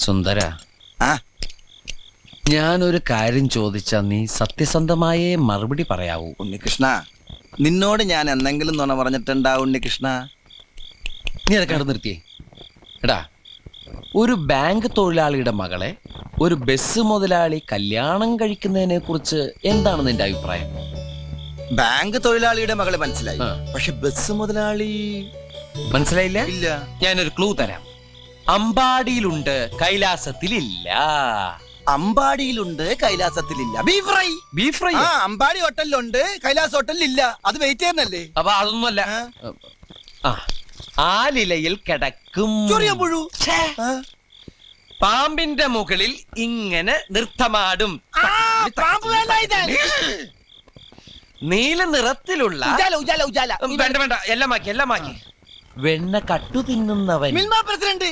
സുന്ദര, ഞാനൊരു കാര്യം ചോദിച്ചാ നീ സത്യസന്ധമായേ മറുപടി പറയാവൂ. ഉണ്ണികൃഷ്ണ, നിന്നോട് ഞാൻ എന്തെങ്കിലും നുണ പറഞ്ഞിട്ടുണ്ടാ ഉണ്ണികൃഷ്ണ? നീ അതൊക്കെ അവിടെ നിർത്തിയേ. എടാ, ഒരു ബാങ്ക് തൊഴിലാളിയുടെ മകളെ ഒരു ബസ് മുതലാളി കല്യാണം കഴിക്കുന്നതിനെ കുറിച്ച് എന്താണ് നിന്റെ അഭിപ്രായം? ബാങ്ക് തൊഴിലാളിയുടെ മകളെ മനസ്സിലായി, പക്ഷെ ബസ് മുതലാളി മനസ്സിലായില്ല? ഇല്ല. ഞാനൊരു ക്ലൂ തരാം. അമ്പാടിയിലുണ്ട്, കൈലാസത്തിലില്ല. അമ്പാടിയിലുണ്ട്, കൈലാസത്തിലില്ല. Beef fry. Beef fry Ambadi ഹോട്ടലിലുണ്ട്, കൈലാസ് ഹോട്ടലിലില്ല. അത് വെയിറ്റ് ചെയ്യുന്നല്ലേ? അപ്പൊ അതൊന്നുമല്ല. ആലിലയിൽ കിടക്കും ചൊറിയമ്പുഴു. പാമ്പിന്റെ മുകളിൽ ഇങ്ങനെ നൃത്തമാടും. നീല നിറത്തിലുള്ള വേണ്ട വേണ്ട, എല്ലാം മാക്കി. വെണ്ണ കട്ടു തിന്നുന്നവൻ. മിൽമ പ്രസിഡന്റ്.